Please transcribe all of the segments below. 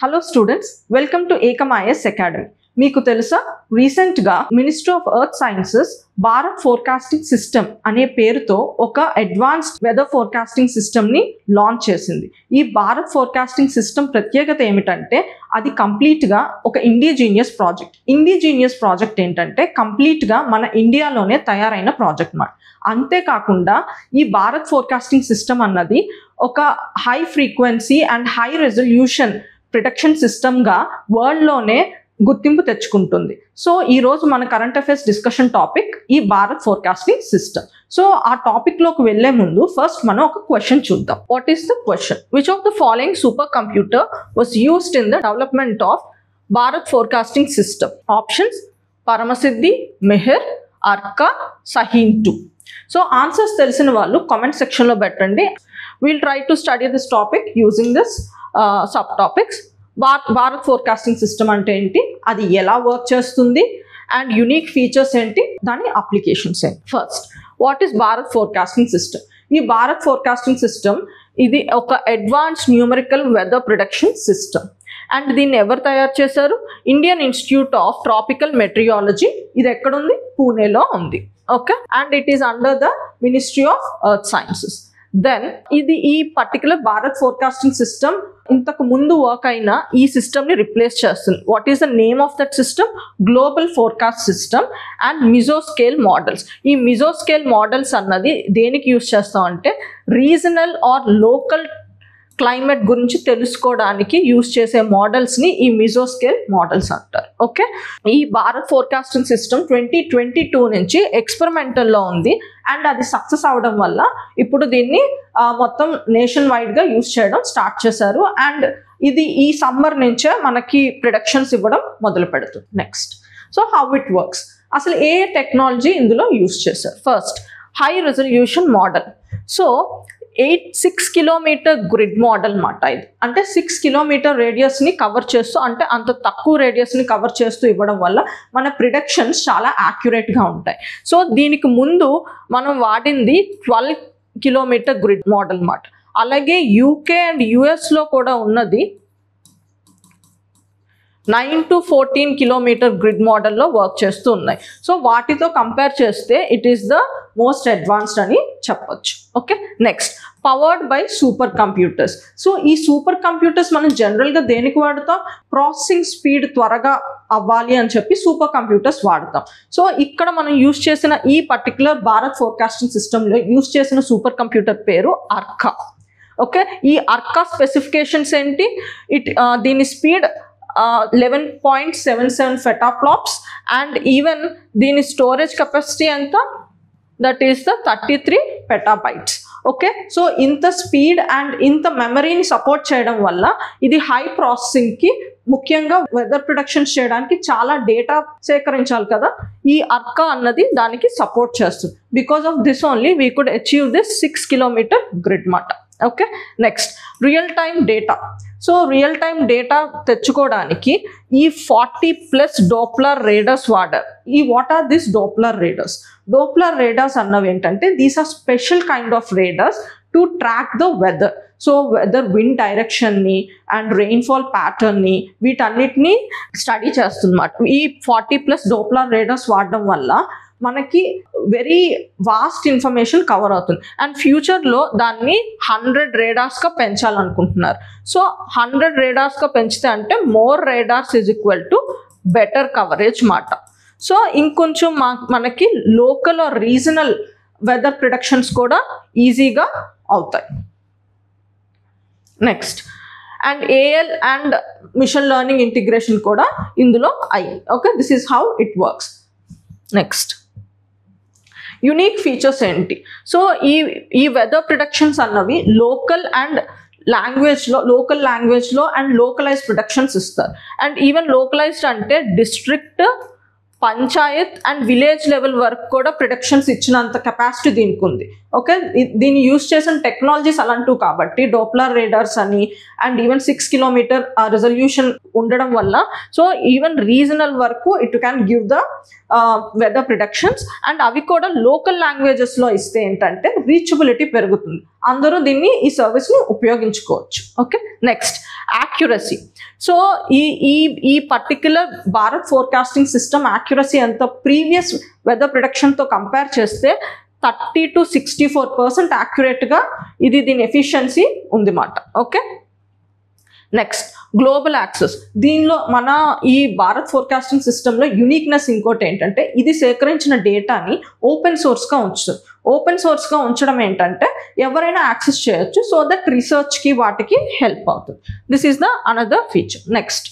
Hello students, welcome to Ekam IAS Academy. మీకు తెలుసా recent గా ministry of earth sciences Bharat forecasting system అనే పేరుతో ఒక అడ్వాన్స్డ్ వెదర్ ఫోర్కాస్టింగ్ సిస్టమ్ ని లాంచ్ చేసింది. ఈ భారత్ ఫోర్కాస్టింగ్ సిస్టమ్ ప్రత్యేకత ఏమిటంటే అది కంప్లీట్ గా ఒక ఇండిజినియస్ ప్రాజెక్ట్. ఇండిజినియస్ ప్రాజెక్ట్ ఏంటంటే కంప్లీట్ గా మన ఇండియాలోనే తయారైన ప్రాజెక్ట్ మాట. అంతేకాకుండా ఈ భారత్ ఫోర్కాస్టింగ్ సిస్టమ్ అన్నది ఒక high frequency and high resolution prediction system గా వరల్డ్ లోనే గుర్తింపు తెచ్చుకుంటుంది. సో ఈ రోజు మన కరెంట్ అఫైర్స్ డిస్కషన్ టాపిక్ ఈ భారత్ ఫోర్కాస్టింగ్ సిస్టమ్. సో ఆ టాపిక్ లోకి వెళ్లే ముందు ఫస్ట్ మనం ఒక క్వశ్చన్ చూద్దాం. What is the question? Which of the following super computer was used in the development of Bharat forecasting system? Options Param Siddhi, Mihir, Arka, Shaheen 2. So answers తెలిసిన వాళ్ళు కామెంట్ సెక్షన్ లో పెట్టండి. We'll try to study this topic using this sub topics. Bharat forecasting system అంటే ఏంటి, అది ఎలా work చేస్తుంది, and unique features ఏంటి, దాని అప్లికేషన్స్ ఏంటి. First, what is Bharat forecasting system? ఈ భారత్ ఫోర్కాస్టింగ్ సిస్టమ్ ఇది ఒక advanced numerical weather prediction system. And దీన్ని ఎవరు తయారు చేశారు? Indian Institute of Tropical Meteorology. ఇది ఎక్కడుంది? పూణేలో ఉంది. Okay, and it is under the ministry of earth sciences. Then ఇది ఈ పర్టికులర్ భారత్ ఫోర్కాస్టింగ్ సిస్టమ్ ఇంతకు ముందు వర్క్ అయిన ఈ సిస్టమ్ ని రిప్లేస్ చేస్తుంది. What is the name of that system? Global forecast system and mesoscale models. ఈ మిజోస్కేల్ మోడల్స్ అన్నది దేనికి యూజ్ చేస్తాం అంటే రీజనల్ ఆర్ లోకల్ క్లైమేట్ గురించి తెలుసుకోవడానికి యూజ్ చేసే మోడల్స్ ని ఈ మిజోస్కేల్ మోడల్స్ అంటారు. ఓకే, ఈ భారత్ ఫోర్కాస్టింగ్ సిస్టమ్ 2022 నుంచి ఎక్స్పెరిమెంటల్ లో ఉంది. అండ్ అది సక్సెస్ అవడం వల్ల ఇప్పుడు దీన్ని మొత్తం నేషన్ వైడ్ గా యూజ్ చేయడం స్టార్ట్ చేశారు. అండ్ ఇది ఈ సమ్మర్ నుంచే మనకి ప్రిడిక్షన్స్ ఇవ్వడం మొదలు పెడుతుంది. Next, so how it works, అసలు ఏ టెక్నాలజీ ఇందులో యూజ్ చేశారు? First, high resolution model. So 6 kilometre grid model మాట. ఇది అంటే 6 కిలోమీటర్ రేడియస్ ని కవర్ చేస్తూ, అంటే అంత తక్కువ రేడియస్ ని కవర్ చేస్తూ ఇవ్వడం వల్ల మన ప్రిడిక్షన్స్ చాలా యాక్యురేట్ గా ఉంటాయి. సో దీనికి ముందు మనం వాడింది 12 కిలోమీటర్ గ్రిడ్ మోడల్ మాట. అలాగే యూకే అండ్ యుఎస్ లో కూడా ఉన్నది 9 to 14 కిలోమీటర్ గ్రిడ్ మోడల్లో వర్క్ చేస్తూ ఉన్నాయి. సో వాటితో కంపేర్ చేస్తే it is the most advanced అని చెప్పొచ్చు. Okay, next, powered by super computers. So ఈ సూపర్ కంప్యూటర్స్ మనం జనరల్గా దేనికి వాడతాం? ప్రాసెసింగ్ స్పీడ్ త్వరగా అవ్వాలి అని చెప్పి సూపర్ కంప్యూటర్స్ వాడతాం. సో ఇక్కడ మనం యూజ్ చేసిన ఈ పర్టికులర్ భారత్ ఫోర్కాస్టింగ్ సిస్టంలో యూజ్ చేసిన సూపర్ కంప్యూటర్ పేరు అర్కా. ఓకే, ఈ అర్కా స్పెసిఫికేషన్స్ ఏంటి? దీని స్పీడ్ 11.77 ఫెటాఫ్లాప్స్ అండ్ ఈవెన్ దీని స్టోరేజ్ కెపాసిటీ ఎంత? That is the 33 petabytes. Okay, so ఇంత స్పీడ్ అండ్ ఇంత మెమరీని సపోర్ట్ చేయడం వల్ల ఇది హై ప్రాసెసింగ్కి, ముఖ్యంగా వెదర్ ప్రొడక్షన్స్ చేయడానికి చాలా డేటా సేకరించాలి కదా, ఈ అర్కా అన్నది దానికి సపోర్ట్ చేస్తుంది. Because of this only we could achieve this 6 kilometre grid మాట. Okay, next, real time data. So real time data తెచ్చుకోవడానికి ఈ 40+ డోప్లర్ రేడర్స్ వాడారు. ఈ what are this Doppler radars? Doppler radars అన్నవి ఏంటంటే these are special kind of radars to track the weather. So weather wind డైరెక్షన్ని and rainfall ప్యాటర్న్ని వీటన్నిటిని study చేస్తుందన్నమాట. ఈ 40+ డోప్లర్ రేడర్స్ వాడడం వల్ల మనకి వెరీ వాస్ట్ ఇన్ఫర్మేషన్ కవర్ అవుతుంది. అండ్ ఫ్యూచర్లో దాన్ని 100 రేడార్స్గా పెంచాలనుకుంటున్నారు. సో 100 రేడార్స్గా పెంచితే అంటే more radars is equal to better coverage మాట. సో ఇంకొంచెం మనకి local or regional weather predictions కూడా ఈజీగా అవుతాయి. Next, and AI and machine learning integration కూడా ఇందులో అయ్యి. Okay, this is how it works. Next, unique features ఏంటి? సో ఈ వెదర్ ప్రిడిక్షన్స్ అన్నవి లోకల్ లాంగ్వేజ్లో అండ్ లోకలైజ్డ్ ప్రిడిక్షన్స్ ఇస్తారు. అండ్ ఈవెన్ లోకలైజ్డ్ అంటే district, panchayat and village level వరకు కూడా ప్రిడిక్షన్స్ ఇచ్చినంత కెపాసిటీ దీనికి ఉంది. ఓకే, దీన్ని యూజ్ చేసిన టెక్నాలజీస్ అలాంటివి కాబట్టి డోప్లర్ రేడార్స్ అని అండ్ ఈవెన్ 6 కిలోమీటర్ రెజల్యూషన్ ఉండడం వల్ల సో ఈవెన్ రీజనల్ వరకు it can give the weather predictions. And అవి కూడా లోకల్ లాంగ్వేజెస్లో ఇస్తే ఏంటంటే రీచబిలిటీ పెరుగుతుంది. అందరూ దీన్ని ఈ సర్వీస్ని ఉపయోగించుకోవచ్చు. Okay, next accuracy. సో ఈ particular Bharat forecasting system accuracy ఎంత ప్రీవియస్ వెదర్ ప్రిడిక్షన్తో కంపేర్ చేస్తే 30 to 64% యాక్యురేట్గా దీని ఎఫిషియన్సీ ఉంది మాట. Okay, next global access. దీనిలో మన ఈ భారత్ ఫోర్కాస్టింగ్ సిస్టంలో యూనిక్నెస్ ఇంకోటి ఏంటంటే ఇది సేకరించిన డేటాని ఓపెన్ సోర్స్గా ఉంచుతుంది. ఓపెన్ సోర్స్గా ఉంచడం ఏంటంటే ఎవరైనా యాక్సెస్ చేయొచ్చు, సో దట్ రీసెర్చ్కి వాటికి హెల్ప్ అవుతుంది. This is the another feature. Next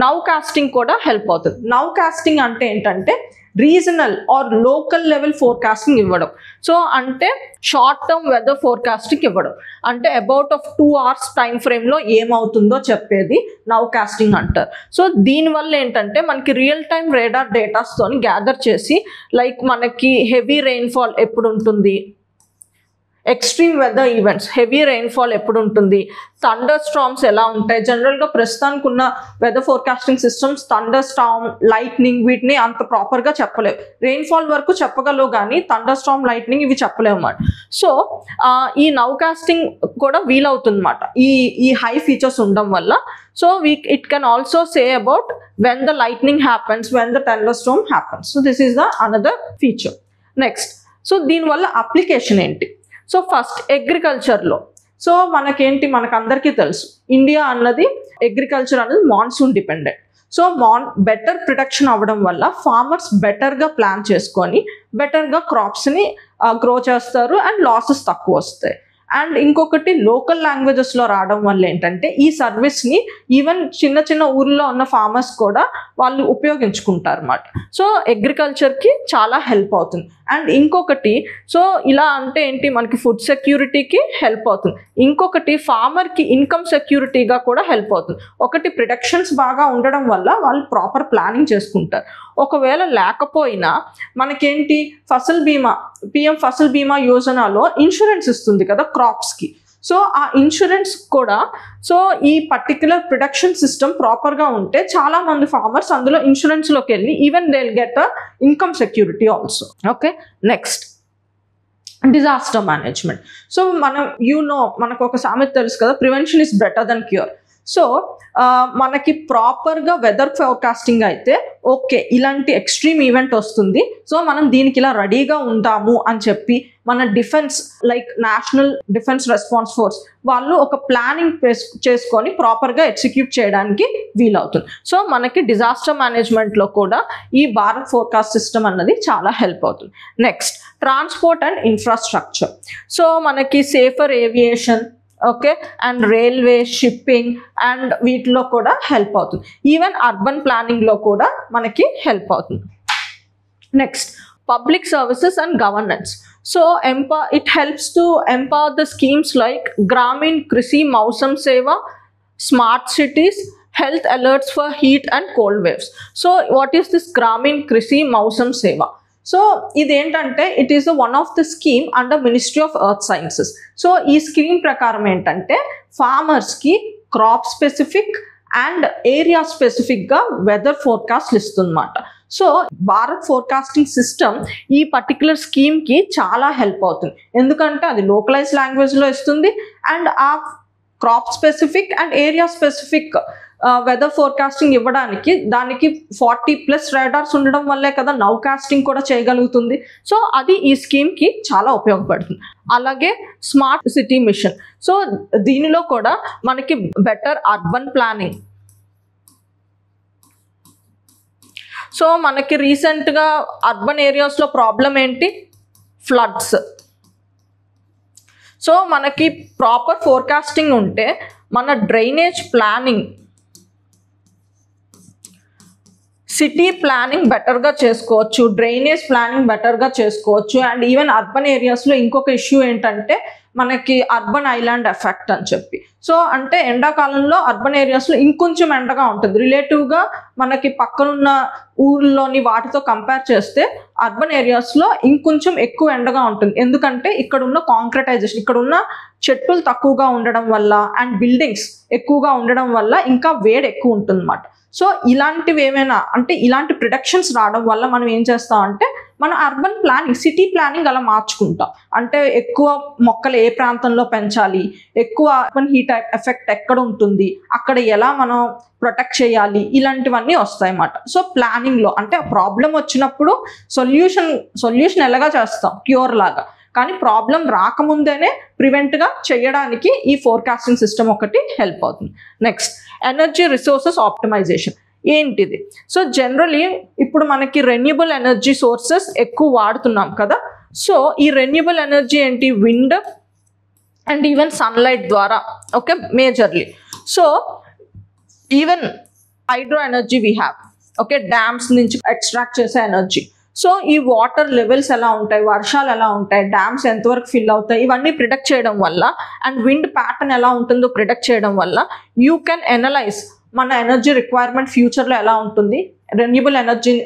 nowcasting కూడా హెల్ప్ అవుతుంది. నౌ కాస్టింగ్ అంటే ఏంటంటే regional or local level forecasting ఇవ్వడం. సో అంటే షార్ట్ టర్మ్ వెదర్ ఫోర్కాస్టింగ్ ఇవ్వడం అంటే అబౌట్ ఆఫ్ 2 hours టైం ఫ్రేమ్లో ఏమవుతుందో చెప్పేది నౌ కాస్టింగ్ అంటారు. సో దీనివల్ల ఏంటంటే మనకి రియల్ టైమ్ రేడార్ డేటాస్తోని గ్యాదర్ చేసి లైక్ మనకి హెవీ రెయిన్ఫాల్ ఎప్పుడు ఉంటుంది, extreme weather events, heavy rainfall ఎప్పుడు ఉంటుంది, థండర్ స్టార్మ్స్ ఎలా ఉంటాయి. జనరల్గా ప్రస్తుతానికి ఉన్న weather forecasting systems thunderstorm, lightning వీటిని అంత ప్రాపర్గా చెప్పలేవు. రెయిన్ఫాల్ వరకు చెప్పగలవు కానీ థండర్ స్టార్మ్, లైట్నింగ్ ఇవి చెప్పలేవు అన్నమాట. సో ఈ నౌ కాస్టింగ్ కూడా వీలవుతుంది అన్నమాట ఈ హై ఫీచర్స్ ఉండడం వల్ల. So it can also say about when the lightning happens, when the thunderstorm happens. So this is the another feature. Next, so దీనివల్ల అప్లికేషన్ ఏంటి? సో ఫస్ట్ అగ్రికల్చర్లో. సో మనకందరికీ తెలుసు ఇండియా అన్నది అగ్రికల్చర్ అనేది monsoon dependent. So better protection అవ్వడం వల్ల farmers బెటర్గా ప్లాన్ చేసుకొని బెటర్గా క్రాప్స్ని గ్రో చేస్తారు అండ్ లాసెస్ తక్కువ వస్తాయి. అండ్ ఇంకొకటి లోకల్ లాంగ్వేజెస్లో రావడం వల్ల ఏంటంటే ఈ సర్వీస్ని ఈవెన్ చిన్న చిన్న ఊర్లో ఉన్న ఫార్మర్స్ కూడా వాళ్ళు ఉపయోగించుకుంటారు అన్నమాట. సో అగ్రికల్చర్కి చాలా హెల్ప్ అవుతుంది. అండ్ ఇంకొకటి సో ఇలా అంటే ఏంటి మనకి ఫుడ్ సెక్యూరిటీకి హెల్ప్ అవుతుంది. ఇంకొకటి ఫార్మర్కి ఇన్కమ్ సెక్యూరిటీగా కూడా హెల్ప్ అవుతుంది. ఒకటి ప్రొడక్షన్స్ బాగా ఉండడం వల్ల వాళ్ళు ప్రాపర్ ప్లానింగ్ చేసుకుంటారు. ఒకవేళ లేకపోయినా మనకేంటి ఫసల్ బీమా, పిఎం ఫసల్ బీమా యోజనలో ఇన్సూరెన్స్ ఇస్తుంది కదా క్రాప్స్కి. సో ఆ ఇన్సూరెన్స్ కూడా సో ఈ పర్టిక్యులర్ ప్రొడక్షన్ సిస్టమ్ ప్రాపర్గా ఉంటే చాలా మంది ఫార్మర్స్ అందులో ఇన్సూరెన్స్లోకి వెళ్ళి even they will get a income security also. Okay, next disaster management. So మనకు ఒక సామెత తెలుసు కదా, prevention is better than cure. So మనకి ప్రాపర్గా వెదర్ ఫోర్కాస్టింగ్ అయితే ఓకే ఇలాంటి ఎక్స్ట్రీమ్ ఈవెంట్ వస్తుంది, సో మనం దీనికి ఇలా రెడీగా ఉంటాము అని చెప్పి మన defence like national defence response force వాళ్ళు ఒక ప్లానింగ్ చేసుకొని ప్రాపర్గా ఎగ్జిక్యూట్ చేయడానికి వీలవుతుంది. సో మనకి డిజాస్టర్ మేనేజ్మెంట్లో కూడా ఈ భారత్ ఫోర్కాస్ట్ సిస్టమ్ అన్నది చాలా హెల్ప్ అవుతుంది. Next transport and infrastructure. So మనకి safer aviation, okay, and railway, shipping and వీటిలో కూడా హెల్ప్ అవుతుంది. ఈవెన్ అర్బన్ ప్లానింగ్లో కూడా మనకి హెల్ప్ అవుతుంది. Next public services and governance. So it helps to empower the schemes like Gramin Krishi Mausam Seva, Smart Cities, Health Alerts for Heat and Cold Waves. So what is this Gramin Krishi Mausam Seva? So ఇదేంటంటే it is one of the scheme under ministry of earth sciences. So ఈ scheme ప్రకారం ఏంటంటే ఫార్మర్స్కి crop specific and area స్పెసిఫిక్గా weather ఫోర్కాస్ట్లు ఇస్తుందన్నమాట. So Bharat forecasting system ఈ particular స్కీమ్కి చాలా హెల్ప్ అవుతుంది. ఎందుకంటే అది లోకలైజ్ లాంగ్వేజ్లో ఇస్తుంది అండ్ ఆ crop specific and area specific weather forecasting ఇవ్వడానికి దానికి 40+ రేడార్స్ ఉండడం వల్లే కదా నౌ కాస్టింగ్ కూడా చేయగలుగుతుంది. సో అది ఈ స్కీమ్కి చాలా ఉపయోగపడుతుంది. అలాగే స్మార్ట్ సిటీ మిషన్. సో దీనిలో కూడా మనకి బెటర్ అర్బన్ ప్లానింగ్. సో మనకి రీసెంట్గా అర్బన్ ఏరియాస్లో ప్రాబ్లం ఏంటి? ఫ్లడ్స్. సో మనకి ప్రాపర్ ఫోర్కాస్టింగ్ ఉంటే మన డ్రైనేజ్ ప్లానింగ్, సిటీ ప్లానింగ్ బెటర్గా చేసుకోవచ్చు, డ్రైనేజ్ ప్లానింగ్ బెటర్గా చేసుకోవచ్చు. అండ్ ఈవెన్ అర్బన్ ఏరియాస్లో ఇంకొక ఇష్యూ ఏంటంటే మనకి అర్బన్ ఐలాండ్ ఎఫెక్ట్ అని చెప్పి. సో అంటే ఎండాకాలంలో అర్బన్ ఏరియాస్లో ఇంకొంచెం ఎండగా ఉంటుంది రిలేటివ్గా మనకి పక్కనున్న ఊర్లోని వాటితో కంపేర్ చేస్తే అర్బన్ ఏరియాస్లో ఇంకొంచెం ఎక్కువ ఎండగా ఉంటుంది. ఎందుకంటే ఇక్కడున్న కాంక్రిటైజేషన్, ఇక్కడున్న చెట్లు తక్కువగా ఉండడం వల్ల అండ్ బిల్డింగ్స్ ఎక్కువగా ఉండడం వల్ల ఇంకా వేడి ఎక్కువ ఉంటుంది అన్నమాట. సో ఇలాంటివి ఏమైనా అంటే ఇలాంటి ప్రొడక్షన్స్ రావడం వల్ల మనం ఏం చేస్తామంటే మనం అర్బన్ ప్లానింగ్, సిటీ ప్లానింగ్ అలా మార్చుకుంటాం. అంటే ఎక్కువ మొక్కలు ఏ ప్రాంతంలో పెంచాలి, ఎక్కువ అర్బన్ హీట్ ఎఫెక్ట్ ఎక్కడ ఉంటుంది, అక్కడ ఎలా మనం ప్రొటెక్ట్ చేయాలి, ఇలాంటివన్నీ వస్తాయి అన్నమాట. సో ప్లానింగ్లో అంటే ప్రాబ్లం వచ్చినప్పుడు సొల్యూషన్ ఎలాగా చేస్తాం, క్యూర్ లాగా, కానీ ప్రాబ్లం రాకముందేనే ప్రివెంట్గా చేయడానికి ఈ ఫోర్కాస్టింగ్ సిస్టమ్ ఒకటి హెల్ప్ అవుతుంది. Next energy resources optimisation. ఏంటిది? సో జనరలీ ఇప్పుడు మనకి రెన్యూబుల్ ఎనర్జీ సోర్సెస్ ఎక్కువ వాడుతున్నాం కదా. సో ఈ రెన్యూబుల్ ఎనర్జీ ఏంటి? విండ్ అండ్ ఈవెన్ సన్లైట్ ద్వారా, okay, majorly. So even hydro energy we have, okay, dams నుంచి ఎక్స్ట్రాక్ట్ చేసే ఎనర్జీ. సో ఈ వాటర్ లెవెల్స్ ఎలా ఉంటాయి, వర్షాలు ఎలా ఉంటాయి, డ్యామ్స్ ఎంతవరకు ఫిల్ అవుతాయి, ఇవన్నీ ప్రిడిక్ట్ చేయడం వల్ల, అండ్ విండ్ ప్యాటర్న్ ఎలా ఉంటుందో ప్రిడిక్ట్ చేయడం వల్ల యూ కెన్ ఎనలైజ్ మన ఎనర్జీ రిక్వైర్మెంట్ ఫ్యూచర్లో ఎలా ఉంటుంది, రెన్యూబుల్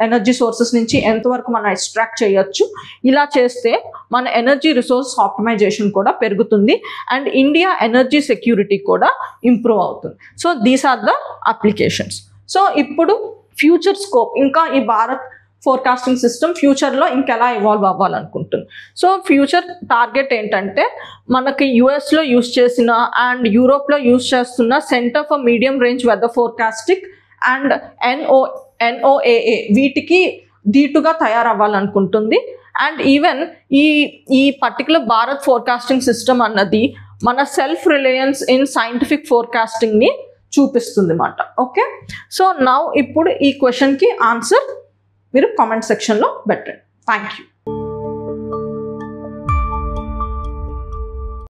ఎనర్జీ సోర్సెస్ నుంచి ఎంతవరకు మనం ఎక్స్ట్రాక్ట్ చేయొచ్చు. ఇలా చేస్తే మన ఎనర్జీ రిసోర్స్ ఆప్టిమైజేషన్ కూడా పెరుగుతుంది అండ్ ఇండియా ఎనర్జీ సెక్యూరిటీ కూడా ఇంప్రూవ్ అవుతుంది. So these are the applications. So ఇప్పుడు ఫ్యూచర్ స్కోప్, ఇంకా ఈ భారత్ ఫోర్కాస్టింగ్ సిస్టమ్ ఫ్యూచర్లో ఇంకెలా ఇవాల్వ్ అవ్వాలనుకుంటుంది. సో ఫ్యూచర్ టార్గెట్ ఏంటంటే మనకి యుఎస్లో యూస్ చేసిన అండ్ యూరోప్లో యూస్ చేస్తున్న centre for medium range weather forecasting and NOAA వీటికి ధీటుగా తయారవ్వాలనుకుంటుంది. అండ్ ఈవెన్ ఈ పర్టికులర్ భారత్ ఫోర్కాస్టింగ్ సిస్టమ్ అన్నది మన సెల్ఫ్ రిలయన్స్ ఇన్ సైంటిఫిక్ ఫోర్కాస్టింగ్ని చూపిస్తుంది అన్నమాట. ఓకే, సో నౌ ఇప్పుడు ఈ క్వశ్చన్కి ఆన్సర్ మీరు కామెంట్ సెక్షన్లో పెట్టండి. Thank you.